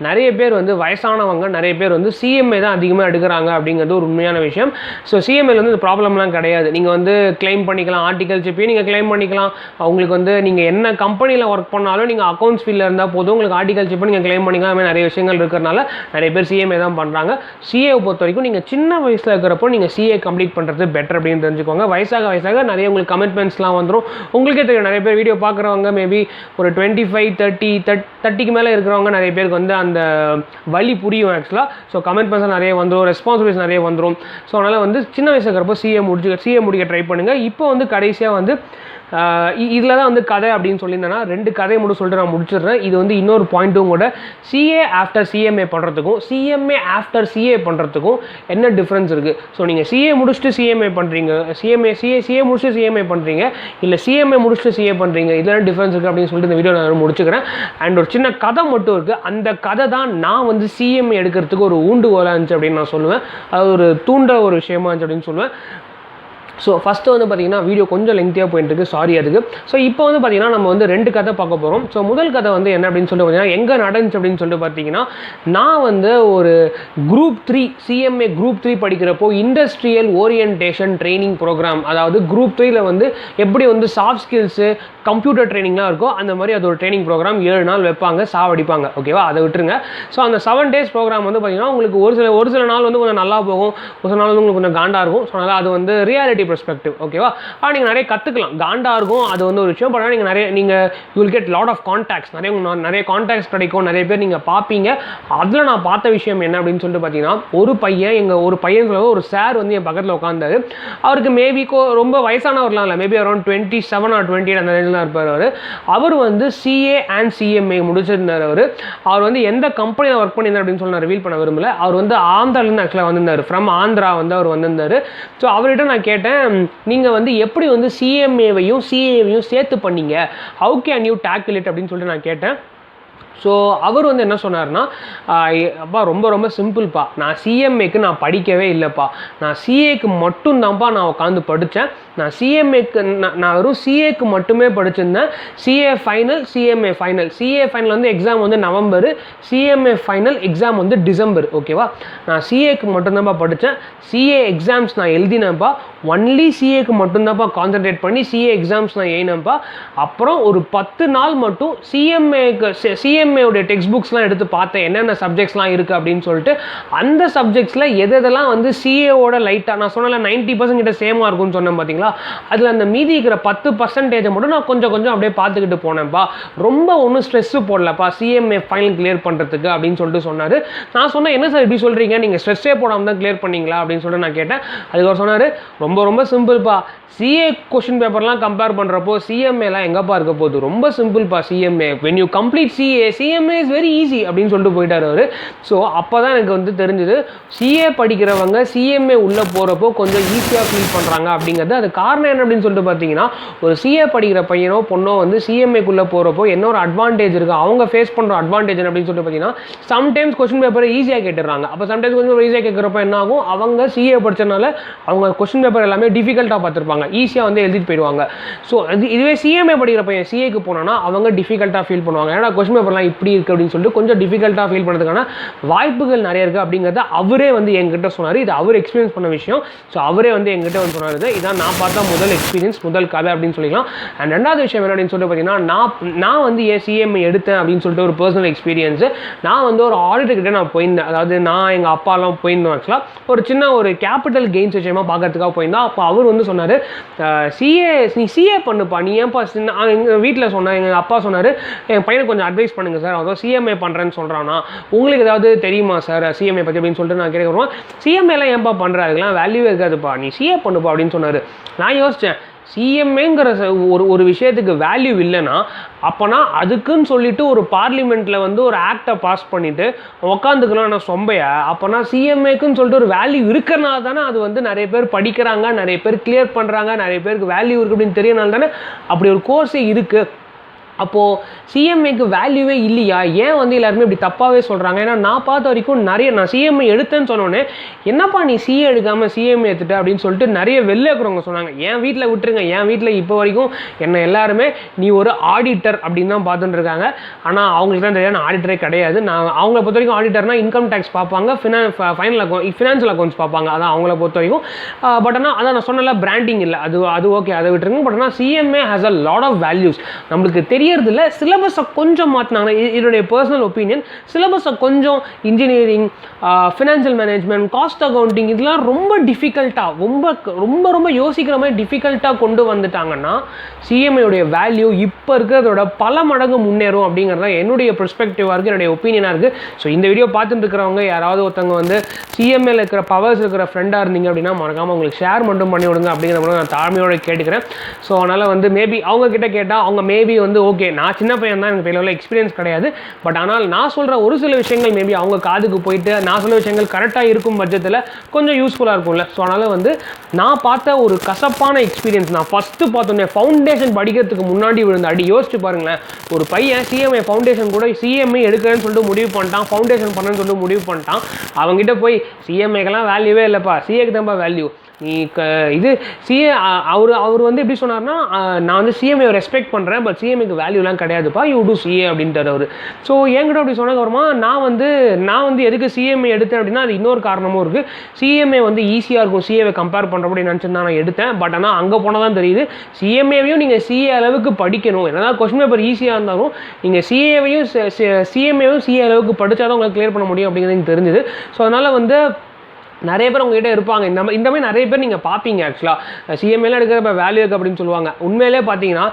நிறைய பேர் வந்து வயசானவங்க நிறைய பேர் வந்து சிஎம்ஏ தான் அதிகமாக எடுக்கிறாங்க அப்படிங்கிறது ஒரு உண்மையான விஷயம். ஸோ சிஎம்ஏல வந்து இந்த ப்ராப்ளம்லாம் கிடையாது. நீங்கள் வந்து கிளைம் பண்ணிக்கலாம், ஆர்டிகல்ஷிப்பையும் நீங்கள் கிளைம் பண்ணிக்கலாம். உங்களுக்கு வந்து நீங்கள் என்ன கம்பெனியில் ஒர்க் பண்ணாலும் நீங்கள் அக்கௌண்ட்ஸ் ஃபீல்டில் இருந்தால் போதும் உங்களுக்கு ஆர்டிகல்ஷிப்பை நீங்கள் கிளைம் பண்ணிக்கலாம். அதுமாதிரி நிறைய விஷயங்கள் இருக்கிறனால நிறைய பேர் சிஎம்ஏ தான் பண்ணுறாங்க. சிஏவை பொறுத்த வரைக்கும் நீங்கள் சின்ன வயசில் இருக்கிறப்போ நீங்கள் சிஏ கம்ப்ளீட் பண்ணுறது பெட்டர் அப்படின்னு தெரிஞ்சுக்கோங்க. வயசாக நிறைய உங்களுக்கு கமிட்மெண்ட்ஸ்லாம் வந்துடும். உங்களுக்கே தெரியும், நிறைய பேர் வீடியோ பார்க்குறவங்க மேபி ஒரு 25 30க்கு மேலே இருக்கிறவங்க நிறைய பேருக்கு வந்து அந்த வழி புரியும் ஆக்சுவலாக. ஸோ கமிட்மெண்ட்ஸ் நிறைய வந்துடும், ரெஸ்பான்சிபிலிட்டிஸ் நிறைய வந்துடும். ஸோ அதனால் வந்து சின்ன வயசு இருக்கிறப்போ சிஏ முடிக்க ட்ரை பண்ணுங்கள். இப்போ வந்து கடைசியாக வந்து இதில் தான் வந்து கதை அப்படின்னு சொல்லியிருந்தேன்னா 2 கதையை மட்டும் சொல்லிட்டு நான் முடிச்சிடுறேன். இது வந்து இன்னொரு பாயிண்ட்டும் கூட, சிஏ ஆஃப்டர் சிஎம்ஏ பண்ணுறதுக்கும் சிஎம்ஏ ஆஃப்டர் சிஏ பண்ணுறதுக்கும் என்ன டிஃப்ரென்ஸ் இருக்குது. ஸோ நீங்கள் சிஏ முடிச்சுட்டு சிஎம்ஏ பண்ணுறீங்க, சிஏ முடிச்சுட்டு சிஎம்ஏ பண்ணுறீங்க, இல்லை சிஎம்ஏ முடிச்சுட்டு சிஏ பண்ணுறீங்க, இதெல்லாம் டிஃப்ரென்ஸ் இருக்குது அப்படின்னு சொல்லிட்டு இந்த வீடியோ நான் முடிச்சுக்கிறேன். அண்ட் ஒரு சின்ன கதை மட்டும் இருக்குது. அந்த கதை தான் நான் வந்து சிஎம்ஏ எடுக்கிறதுக்கு ஒரு ஊண்டுகோலாக இருந்துச்சு அப்படின்னு நான் சொல்லுவேன். அது ஒரு தூண்டுற ஒரு விஷயமா இருந்துச்சு அப்படின்னு சொல்லுவேன். ஸோ ஃபஸ்ட்டு வந்து பார்த்திங்கன்னா வீடியோ கொஞ்சம் லெங்க்த்தியாக போயிட்டுருக்கு, சாரி அதுக்கு. ஸோ இப்போ வந்து பார்த்திங்கன்னா நம்ம வந்து 2 கதை பார்க்க போகிறோம். ஸோ முதல் கதை வந்து என்ன அப்படின்னு சொல்லிட்டு பார்த்தீங்கன்னா எங்கே நடந்துச்சு அப்படின்னு சொல்லிட்டு பார்த்தீங்கன்னா, நான் வந்து ஒரு குரூப் 3 சிஎம்ஏ குரூப் 3 படிக்கிறப்போ இண்டஸ்ட்ரியல் ஓரியன்டேஷன் ட்ரைனிங் ப்ரோக்ராம், அதாவது குரூப் 3ல வந்து எப்படி வந்து சாஃப்ட் ஸ்கில்ஸு கம்ப்யூட்டர் ட்ரைனிங்லாம் இருக்கும் அந்த மாதிரி அது ஒரு ட்ரைனிங் ப்ரோக்ராம் 7 நாள் வைப்பாங்க, சாவடிப்பாங்க. ஓகேவா, அதை விட்டுருங்க. ஸோ அந்த 7 days ப்ரோக்ராம் வந்து பார்த்திங்கன்னா உங்களுக்கு ஒரு சில நாள் வந்து கொஞ்சம் நல்லா போகும், ஒரு சில நாள் வந்து உங்களுக்கு கொஞ்சம் காண்டாக இருக்கும். ஸோ அதனால் அது வந்து ரியாலிட்டி பெர்ஸ்பெக்டிவ். ஓகேவா? நீங்கள் நிறைய கற்றுக்கலாம், காண்டா இருக்கும் அது வந்து ஒரு விஷயம். பட் நீங்கள் you will get lot of contacts, நிறைய கான்டாக்ட்ஸ் கிடைக்கும், நிறைய பேர் நீங்கள் பார்ப்பீங்க. அதில் நான் பார்த்த விஷயம் என்ன அப்படின்னு சொல்லிட்டு பார்த்தீங்கன்னா, ஒரு பையன் சொல்ல ஒரு சார் வந்து என் பக்கத்தில் உட்காந்தாரு. அவருக்கு மேபி ரொம்ப வயசானவர்லாம் இல்லை, மேபி அரௌண்ட் 27 or 28 அந்த ரேஞ்சில் இருப்பார். அவர் வந்து CA and CMA முடிச்சிருந்தார். அவர் வந்து எந்த கம்பெனியில் ஒர்க் பண்ணியிருந்தார் அப்படின்னு சொல்லி நான் ரிவீல் பண்ண விரும்பல. அவர் வந்து ஆந்திராலேருந்து ஆக்சுவலாக வந்திருந்தார், ஃப்ரம் ஆந்திரா வந்து அவர் வந்திருந்தார். ஸோ அவர்கிட்ட நான் கேட்டேன், நீங்கள் வந்து எப்படி வந்து CMAவையும் CAவையும் சேர்த்து பண்ணீங்க, how can you tackle it அப்படின்னு சொல்லிட்டு நான் கேட்டேன். ஸோ அவர் வந்து என்ன சொன்னார்னா, அப்பா ரொம்ப ரொம்ப சிம்பிள்ப்பா, நான் CMAக்கு நான் படிக்கவே இல்லைப்பா, நான் CAக்கு மட்டும்தான்ப்பா நான் உட்காந்து படித்தேன். நான் CMAக்கு நான் வெறும் CAக்கு மட்டுமே படிச்சிருந்தேன். CA final, CMA final. CA final வந்து எக்ஸாம் வந்து நவம்பர், CMA ஃபைனல் எக்ஸாம் வந்து டிசம்பர். ஓகேவா? நான் CAக்கு மட்டும்தான்ப்பா படித்தேன். CA எக்ஸாம்ஸ் நான் எழுதினேன்ப்பா, ஒன்லி CAக்கு மட்டும்தான்ப்பா கான்சன்ட்ரேட் பண்ணி CA எக்ஸாம்ஸ் நான் எழுதினேன்ப்பா. அப்புறம் ஒரு 10 நாள் மட்டும் CMAவுடைய டெக்ஸ்ட் புக்ஸ்லாம் எடுத்து பார்த்தேன், என்னென்ன சப்ஜெக்ட்ஸ்லாம் இருக்குது அப்படின்னு சொல்லிட்டு. அந்த சப்ஜெக்ட்ஸில் எதெல்லாம் வந்து CAவோட லைட்டாக, நான் சொன்னல 90% கிட்ட சேமாக இருக்கும்னு சொன்னேன் பார்த்தீங்களா, அதில் அந்த மீதி இருக்கிற 10% மட்டும் நான் கொஞ்சம் அப்படியே பார்த்துக்கிட்டு போனேன்ப்பா. ரொம்ப ஒன்றும் ஸ்ட்ரெஸ்ஸு போடலப்பா CMA ஃபைனல் கிளியர் பண்ணுறதுக்கு அப்படின்னு சொல்லிட்டு சொன்னார். நான் சொன்னேன், என்ன சார் இப்படி சொல்கிறீங்க, நீங்கள் ஸ்ட்ரெஸ்ஸே போடாமல் தான் கிளியர் பண்ணீங்களா அப்படின்னு சொல்லிட்டு நான் கேட்டேன். அதுக்கு அவர் சொன்னார், ரொம்ப சிம்பிள்ப்பா, CA கொஷின் பேப்பர்லாம் கம்பேர் பண்ணுறப்போ CMAலாம் எங்கப்பா இருக்க போகுது, ரொம்ப சிம்பிள்ப்பா CMA, when you complete CMA is very easy அப்படின்னு சொல்லிட்டு போயிட்டார் அவர். ஸோ அப்போ தான் எனக்கு வந்து தெரிஞ்சுது, CA படிக்கிறவங்க CMA உள்ளே போகிறப்போ கொஞ்சம் ஈஸியாக ஃபீல் பண்ணுறாங்க அப்படிங்கிறது. அது காரணம் என்ன அப்படின்னு சொல்லிட்டு பார்த்தீங்கன்னா, ஒரு CA படிக்கிற பையனோ பொண்ணோ வந்து CMAக்குள்ளே போகிறப்போ என்ன ஒரு அட்வான்டேஜ் இருக்குது, அவங்க ஃபேஸ் பண்ணுற அட்வான்டேஜ் அப்படின்னு சொல்லிட்டு பார்த்தீங்கன்னா, சம்டைம்ஸ் கொஸ்டின் பேப்பரை ஈஸியாக கேட்டுறாங்க. அப்போ சம்டைம்ஸ் கொஸ்டின் பேப்பர் ஈஸியாக கேட்குறப்ப என்ன ஆகும், அவங்க CA படித்தனால அவங்க கொஸ்டின் பேப்பர் எல்லாமே டிஃபிகல்ட்டாக பார்த்துருப்பாங்க, ஈஸியாக வந்து எழுதிட்டு போயிடுவாங்க. ஸோ இதுவே CMA படிக்கிற பையன் CAக்கு போனோன்னா அவங்க டிஃபிகல்ட்டாக ஃபீல் பண்ணுவாங்க, ஏன்னா கொஸ்டின் பேப்பர்லாம் இப்படி இருக்குது அப்படின்னு சொல்லிட்டு கொஞ்சம் டிஃபிகல்ட்டாக ஃபீல் பண்ணுறதுக்கான வாய்ப்புகள் நிறைய இருக்குது அப்படிங்கிறத அவரே வந்து என்கிட்ட சொன்னார். இது அவர் எக்ஸ்பீரியன்ஸ் பண்ண விஷயம். ஸோ அவரே வந்து என்கிட்ட வந்து சொன்னார், இதான் நான் பார்த்தா முதல் எக்ஸ்பீரியன்ஸ், முதல் கதை அப்படின்னு சொல்லிக்கலாம். அண்ட் ரெண்டாவது விஷயம் என்ன அப்படின்னு சொல்லிட்டு பார்த்தீங்கன்னா, நான் வந்து ஏன் CMA எடுத்தேன் அப்படின்னு சொல்லிட்டு ஒரு பர்சனல் எக்ஸ்பீரியன்ஸு. நான் வந்து ஒரு ஆடிட்டர்கிட்ட நான் போயிருந்தேன், அதாவது நான் எங்கள் அப்பாலாம் போயிருந்தோம். ஆக்சுவலாக ஒரு சின்ன ஒரு கேபிட்டல் கெயின்ஸ் விஷயமா பார்க்கறதுக்காக போயிருந்தோம். அப்போ அவர் வந்து சொன்னார், நீ CA பண்ணுப்பா, நீ ஏன்ப்பா எங்கள் வீட்டில் சொன்னேன், எங்கள் அப்பா சொன்னார், என் பையனுக்கு கொஞ்சம் அட்வைஸ் பண்ணுங்கள் சார், அதாவது CMA பண்ணுறேன்னு சொல்கிறானா, உங்களுக்கு ஏதாவது தெரியுமா சார் CMA பற்றி அப்படின்னு சொல்லிட்டு நான் கேட்குறோம். CMAலாம் ஏன்ப்பா பண்ணுற, அதுக்கெல்லாம் வேல்யூவே இருக்காதுப்பா, நீ CA பண்ணுப்பா அப்படின்னு சொன்னார். நான் யோசித்தேன், CMAங்கிற ஒரு விஷயத்துக்கு வேல்யூ இல்லைன்னா அப்போனா அதுக்குன்னு சொல்லிட்டு ஒரு பார்லிமெண்ட்டில் வந்து ஒரு ஆக்டை பாஸ் பண்ணிவிட்டு உக்காந்துக்கலாம் நான் சொம்பையா, அப்போனா CMAக்குன்னு சொல்லிட்டு ஒரு வேல்யூ இருக்கிறனால தானே அது வந்து நிறைய பேர் படிக்கிறாங்க, நிறைய பேர் கிளியர் பண்ணுறாங்க, நிறைய பேருக்கு வேல்யூ இருக்குது அப்படின்னு தெரியனால தானே அப்படி ஒரு கோர்ஸே இருக்குது. அப்போது CMAக்கு வேல்யூவே இல்லையா, ஏன் வந்து எல்லாருமே இப்படி தப்பாகவே சொல்கிறாங்க? ஏன்னா நான் பார்த்த வரைக்கும் நான் CMA எடுத்தேன்னு சொன்னோன்னே, என்னப்பா நீ CA எடுக்காமல் CMA எடுத்துட்ட அப்படின்னு சொல்லிட்டு நிறைய வெளில இருக்கிறவங்க சொன்னாங்க. என் வீட்டில் விட்டுருங்க, என் வீட்டில் இப்போ வரைக்கும் என்ன எல்லாருமே நீ ஒரு ஆடிட்டர் அப்படின்னு தான் பார்த்துட்டு இருக்காங்க. ஆனால் அவங்களுக்கு தான் தெரியாது, நான் ஆடிட்டரே கிடையாது. நான் அவங்கள பொறுத்த வரைக்கும் ஆடிட்டர்னால் இன்கம் டேக்ஸ் பார்ப்பாங்க, ஃபினான்ஷியல் அக்கௌண்ட்ஸ் பார்ப்பாங்க, அதான் அவங்கள பொறுத்த வரைக்கும். பட் ஆனால் அதான் நான் சொன்னல, பிராண்டிங் இல்லை, அது ஓகே, அதை விட்டுருங்க. பட் ஆனால் CMA has a lot of values. நம்மளுக்கு தெரியறதில்ல, சிலபஸை கொஞ்சம் மாற்றினாங்க, என்னுடைய பர்சனல் ஒப்பீனியன். சிலபஸை கொஞ்சம் engineering, financial management, cost accounting இதெல்லாம் ரொம்ப டிஃபிகல்ட்டாக, ரொம்ப யோசிக்கிற மாதிரி டிஃபிகல்ட்டாக கொண்டு வந்துட்டாங்கன்னா CMAவுடைய வேல்யூ இப்போ இருக்கிறதோட பல மடங்கு முன்னேறும் அப்படிங்கிறது என்னுடைய பெர்ஸ்பெக்டிவாக இருக்குது, என்னுடைய ஒப்பீனியனாக இருக்குது. ஸோ இந்த வீடியோ பார்த்துட்டு இருக்கிறவங்க யாராவது ஒருத்தவங்க வந்து CMAவில் இருக்கிற பவர்ஸ் இருக்கிற ஃப்ரெண்டாக இருந்தீங்க அப்படின்னா மறக்காமல் உங்களுக்கு ஷேர் மட்டும் பண்ணி விடுங்க அப்படிங்கிற மாதிரி நான் தாழ்மையோட கேட்டுக்கிறேன். ஸோ அதனால் வந்து மேபி அவங்கக்கிட்ட கேட்டால் அவங்க மேபி வந்து ஓகே, நான் சின்ன பையன் தான், எனக்கு பெரிய லெவலில் எக்ஸ்பீரியன்ஸ் கிடையாது, பட் ஆனால் நான் சொல்கிற ஒரு சில விஷயங்கள் மேபி அவங்க காதுக்கு போயிட்டு நான் சொல்ல விஷயங்கள் கரெக்டாக இருக்கும் பட்சத்தில் கொஞ்சம் யூஸ்ஃபுல்லாக இருக்கும்ல. ஸோ அதனால் வந்து நான் பார்த்த ஒரு கசப்பான எக்ஸ்பீரியன்ஸ், நான் ஃபஸ்ட்டு பார்த்தோன்னே ஃபவுண்டேஷன் படிக்கிறதுக்கு முன்னாடி விழுந்த அடி யோசிச்சு பாருங்களேன். ஒரு பையன் CMA ஃபவுண்டேஷன் கூட CMA எடுக்கிறேன்னு சொல்லிட்டு முடிவு பண்ணிட்டான், ஃபவுண்டேஷன் பண்ணேன்னு சொல்லிட்டு முடிவு பண்ணிட்டான். அவங்ககிட்ட போய் CMAக்கெல்லாம் வேல்யூவே இல்லைப்பா, CAக்கு தான்ப்பா வேல்யூ, நீ இது CA அவர் வந்து எப்படி சொன்னார்னா, நான் வந்து CMAவை ரெஸ்பெக்ட் பண்ணுறேன், பட் CMAக்கு வேல்யூலாம் கிடையாதுப்பா, யூ டூ CA அப்படின்ட்டார் அவர். ஸோ என்கிட்ட அப்படி சொன்னதுக்கப்புறமா நான் வந்து எதுக்கு CMA எடுத்தேன் அப்படின்னா அது இன்னொரு காரணமும் இருக்குது. CMA வந்து ஈஸியாக இருக்கும் CAவை கம்பேர் பண்ணுற அப்படி நினச்சிருந்தா நான் எடுத்தேன். பட் ஆனால் அங்கே போனால் தான் தெரியுது CMAவையும் நீங்கள் CA அளவுக்கு படிக்கணும். என்னதான் கொஸ்டின் பேப்பர் ஈஸியாக இருந்தாலும் நீங்கள் CMAவையும் CA அளவுக்கு படித்தா தான் உங்களுக்கு கிளியர் பண்ண முடியும் அப்படிங்கிறது எனக்கு தெரிஞ்சுது. ஸோ அதனால் வந்து நிறைய பேர் உங்ககிட்ட இருப்பாங்க இந்த மாதிரி நிறைய பேர் நீங்கள் பார்ப்பீங்க. ஆக்சுவலாக சிஎம்ஏலாம் எடுக்கிறப்ப வேல்யூ இருக்குது அப்படின்னு சொல்லுவாங்க. உண்மையிலே பார்த்தீங்கன்னா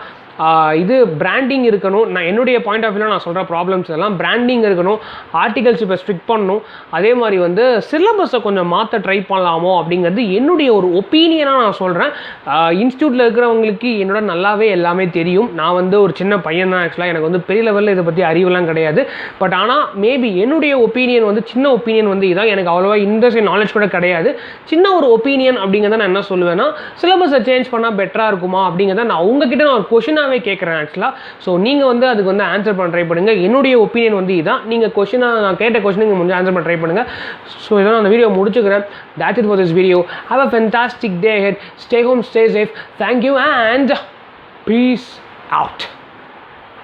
இது பிராண்டிங் இருக்கணும். நான் என்னுடைய பாயிண்ட் ஆஃப் வியூவில் நான் சொல்கிற ப்ராப்ளம்ஸ் எல்லாம் பிராண்டிங் இருக்கணும், ஆர்டிகல்ஸ் இப்போ ஸ்ட்ரிக்ட் பண்ணணும், அதே மாதிரி வந்து சிலபஸை கொஞ்சம் மாற்ற ட்ரை பண்ணலாமோ அப்படிங்கிறது என்னுடைய ஒரு ஒப்பீனியனாக நான் சொல்கிறேன். இன்ஸ்டியூட்டில் இருக்கிறவங்களுக்கு என்னோட நல்லாவே எல்லாமே தெரியும். நான் வந்து ஒரு சின்ன பையன் தான். ஆக்சுவலாக எனக்கு வந்து பெரிய லெவலில் இதை பற்றி அறிவுலாம் கிடையாது. பட் ஆனால் மேபி என்னுடைய ஒப்பீனியன் வந்து சின்ன ஒப்பீனியன் வந்து இதான். எனக்கு அவ்வளோவா இண்டஸ்ட்ரி நாலேஜ் கூட கிடையாது. சின்ன ஒரு ஒப்பீனியன் அப்படிங்கிறத நான் என்ன சொல்லுவேன்னா, சிலபஸை சேஞ்ச் பண்ணால் பெட்டராக இருக்குமா அப்படிங்கிறத நான் உங்ககிட்ட நான் ஒரு கொஷினாக கேட்குறேன் ஆக்சுவலாக. ஸோ நீங்கள் வந்து அதுக்கு வந்து ஆன்சர் பண்ண ட்ரை பண்ணுங்க. என்னுடைய ஒப்பீனியன் வந்து இதான். நீங்கள் கொஷினாக நான் கேட்ட கொஷினுக்கு முடிஞ்சு ஆன்சர் பண்ண ட்ரை பண்ணுங்கள். ஸோ இதான் அந்த வீடியோ முடிச்சுக்கிறேன். That's it for this video. Have a fantastic day ahead. Stay home, stay safe. Thank you and peace out.